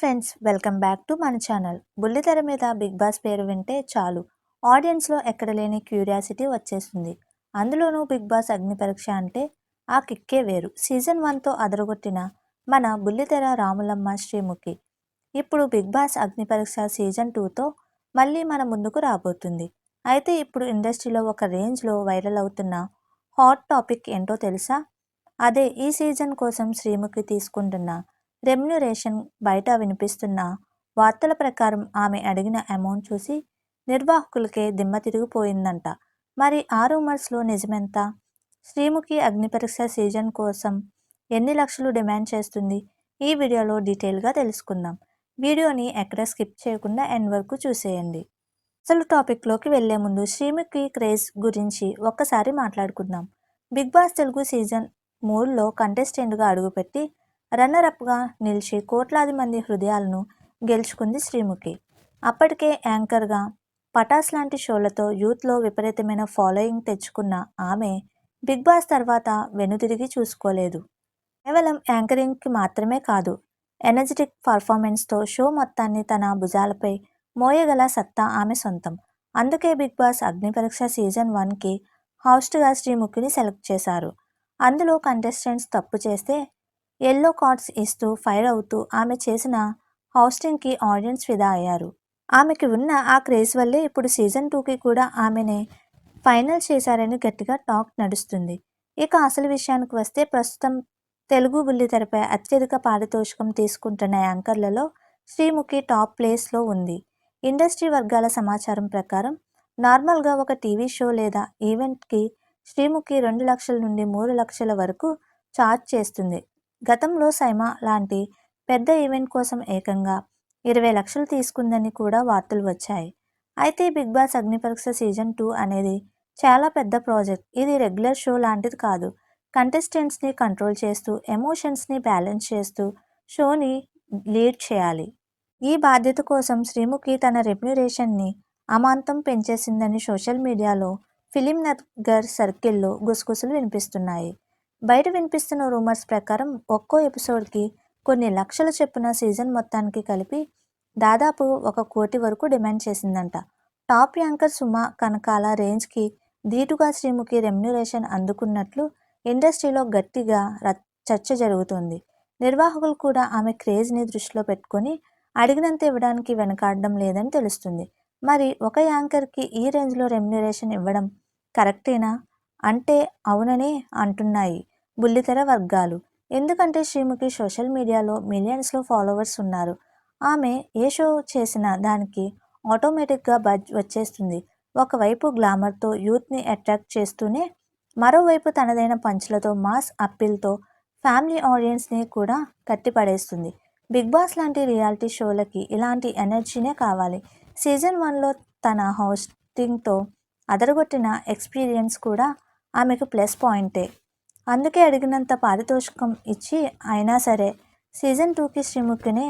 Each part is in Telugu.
ఫ్రెండ్స్, వెల్కమ్ బ్యాక్ టు మన ఛానల్. బుల్లితెర మీద బిగ్ బాస్ పేరు వింటే చాలు ఆడియన్స్లో ఎక్కడ లేని క్యూరియాసిటీ వచ్చేస్తుంది. అందులోనూ బిగ్ బాస్ అగ్ని పరీక్ష అంటే ఆ కిక్కే వేరు. సీజన్ 1తో అదరగొట్టిన మన బుల్లితెర రాములమ్మ శ్రీముఖి ఇప్పుడు బిగ్ బాస్ అగ్ని పరీక్ష సీజన్ 2తో మళ్ళీ మన ముందుకు రాబోతుంది. అయితే ఇప్పుడు ఇండస్ట్రీలో ఒక రేంజ్లో వైరల్ అవుతున్న హాట్ టాపిక్ ఏంటో తెలుసా? అదే ఈ సీజన్ కోసం శ్రీముఖి తీసుకుంటున్న రెమ్యునరేషన్. బయట వినిపిస్తున్న వార్తల ప్రకారం ఆమె అడిగిన అమౌంట్ చూసి నిర్వాహకులకే దిమ్మ తిరిగిపోయిందంట. మరి ఆ రూమర్స్లో నిజమెంత? శ్రీముఖి అగ్నిపరీక్ష సీజన్ కోసం ఎన్ని లక్షలు డిమాండ్ చేస్తుంది? ఈ వీడియోలో డీటెయిల్గా తెలుసుకుందాం. వీడియోని ఎక్కడ స్కిప్ చేయకుండా ఎండ్ వరకు చూసేయండి. అసలు టాపిక్లోకి వెళ్లే ముందు శ్రీముఖి క్రేజ్ గురించి ఒక్కసారి మాట్లాడుకుందాం. బిగ్ బాస్ తెలుగు సీజన్ 3లో కంటెస్టెంట్గా అడుగుపెట్టి రన్నరప్గా నిలిచి కోట్లాది మంది హృదయాలను గెలుచుకుంది శ్రీముఖి. అప్పటికే యాంకర్గా పటాస్ లాంటి షోలతో యూత్లో విపరీతమైన ఫాలోయింగ్ తెచ్చుకున్న ఆమె బిగ్ బాస్ తర్వాత వెనుతిరిగి చూసుకోలేదు. కేవలం యాంకరింగ్కి మాత్రమే కాదు, ఎనర్జెటిక్ పర్ఫార్మెన్స్తో షో మొత్తాన్ని తన భుజాలపై మోయగల సత్తా ఆమె సొంతం. అందుకే బిగ్ బాస్ అగ్నిపరీక్ష సీజన్ 1కి హోస్ట్గా శ్రీముఖిని సెలెక్ట్ చేశారు. అందులో కంటెస్టెంట్స్ తప్పు చేస్తే ఎల్లో కార్డ్స్ ఇస్తూ ఫైర్ అవుతూ ఆమె చేసిన హోస్టింగ్కి ఆడియన్స్ ఫిదా అయ్యారు. ఆమెకి ఉన్న ఆ క్రేజ్ వల్లే ఇప్పుడు సీజన్ 2కి కూడా ఆమెనే ఫైనల్ చేశారని గట్టిగా టాక్ నడుస్తుంది. ఇక అసలు విషయానికి వస్తే ప్రస్తుతం తెలుగు బుల్లితెరపై అత్యధిక పారితోషికం తీసుకుంటున్న యాంకర్లలో శ్రీముఖి టాప్ ప్లేస్లో ఉంది. ఇండస్ట్రీ వర్గాల సమాచారం ప్రకారం నార్మల్గా ఒక టీవీ షో లేదా ఈవెంట్కి శ్రీముఖి 2 లక్షల నుండి 3 లక్షల వరకు ఛార్జ్ చేస్తుంది. గతంలో సైమా లాంటి పెద్ద ఈవెంట్ కోసం ఏకంగా 20 లక్షలు తీసుకుందని కూడా వార్తలు వచ్చాయి. అయితే బిగ్ బాస్ అగ్నిపరీక్ష సీజన్ 2 అనేది చాలా పెద్ద ప్రాజెక్ట్. ఇది రెగ్యులర్ షో లాంటిది కాదు. కంటెస్టెంట్స్ని కంట్రోల్ చేస్తూ, ఎమోషన్స్ని బ్యాలెన్స్ చేస్తూ షోని లీడ్ చేయాలి. ఈ బాధ్యత కోసం శ్రీముఖి తన రెమ్యునరేషన్ని అమాంతం పెంచేసిందని సోషల్ మీడియాలో ఫిలిం నగర్ సర్కిల్లో గుసగుసలు వినిపిస్తున్నాయి. బయట వినిపిస్తున్న రూమర్స్ ప్రకారం ఒక్కో ఎపిసోడ్కి కొన్ని లక్షల చొప్పున సీజన్ మొత్తానికి కలిపి దాదాపు 1 కోటి వరకు డిమాండ్ చేసిందంట. టాప్ యాంకర్ సుమ కనకాల రేంజ్కి ధీటుగా శ్రీముఖి రెమ్యునరేషన్ అందుకున్నట్లు ఇండస్ట్రీలో గట్టిగా చర్చ జరుగుతోంది. నిర్వాహకులు కూడా ఆమె క్రేజ్ని దృష్టిలో పెట్టుకొని అడిగినంత ఇవ్వడానికి వెనకాడడం లేదని తెలుస్తుంది. మరి ఒక యాంకర్కి ఈ రేంజ్లో రెమ్యునరేషన్ ఇవ్వడం కరెక్టేనా అంటే అవుననే అంటున్నాయి బుల్లితెర వర్గాలు. ఎందుకంటే శ్రీముఖి సోషల్ మీడియాలో మిలియన్స్లో ఫాలోవర్స్ ఉన్నారు. ఆమె ఏ షో చేసినా దానికి ఆటోమేటిక్గా బజ్ వచ్చేస్తుంది. ఒకవైపు గ్లామర్తో యూత్ని అట్రాక్ట్ చేస్తూనే మరోవైపు తనదైన పంచ్లతో మాస్ అప్పీల్తో ఫ్యామిలీ ఆడియన్స్ని కూడా కట్టిపడేస్తుంది. బిగ్ బాస్ లాంటి రియాలిటీ షోలకి ఇలాంటి ఎనర్జీనే కావాలి. సీజన్ 1లో తన హోస్టింగ్తో అదరగొట్టిన ఎక్స్పీరియన్స్ కూడా ఆమెకు ప్లస్ పాయింటే. అందుకే అడిగినంత పారితోషికం ఇచ్చి అయినా సరే సీజన్ 2కి శ్రీముఖినే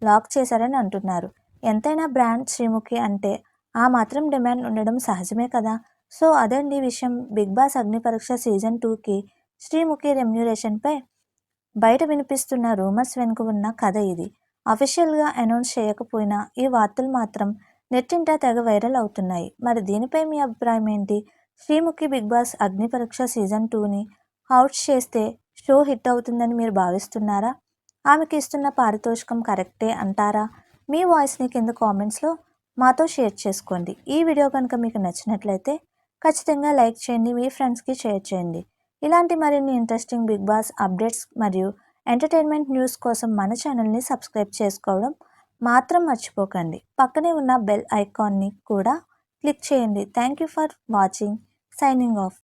లాక్ చేశారని అంటున్నారు. ఎంతైనా బ్రాండ్ శ్రీముఖి అంటే ఆ మాత్రం డిమాండ్ ఉండడం సహజమే కదా. సో అదండి విషయం. బిగ్ బాస్ అగ్నిపరీక్ష సీజన్ 2కి శ్రీముఖి రెమ్యునరేషన్పై బయట వినిపిస్తున్న రూమర్స్ వెనుక ఉన్న కథ ఇది. అఫీషియల్గా అనౌన్స్ చేయకపోయినా ఈ వార్తలు మాత్రం నెట్టింట తెగ వైరల్ అవుతున్నాయి. మరి దీనిపై మీ అభిప్రాయం ఏంటి? శ్రీముఖి బిగ్ బాస్ అగ్నిపరీక్ష సీజన్ 2ని హౌస్ట్ చేస్తే షో హిట్ అవుతుందని మీరు భావిస్తున్నారా? ఆమెకి ఇస్తున్న పారితోషికం కరెక్టే అంటారా? మీ వాయిస్ని కింద కామెంట్స్లో మాతో షేర్ చేసుకోండి. ఈ వీడియో కనుక మీకు నచ్చినట్లయితే ఖచ్చితంగా లైక్ చేయండి, మీ ఫ్రెండ్స్కి షేర్ చేయండి. ఇలాంటి మరిన్ని ఇంట్రెస్టింగ్ బిగ్ బాస్ అప్డేట్స్ మరియు ఎంటర్టైన్మెంట్ న్యూస్ కోసం మన ఛానల్ని సబ్స్క్రైబ్ చేసుకోవడం మాత్రం మర్చిపోకండి. పక్కనే ఉన్న బెల్ ఐకాన్ని కూడా క్లిక్ చేయండి. Thank you for watching. Signing off.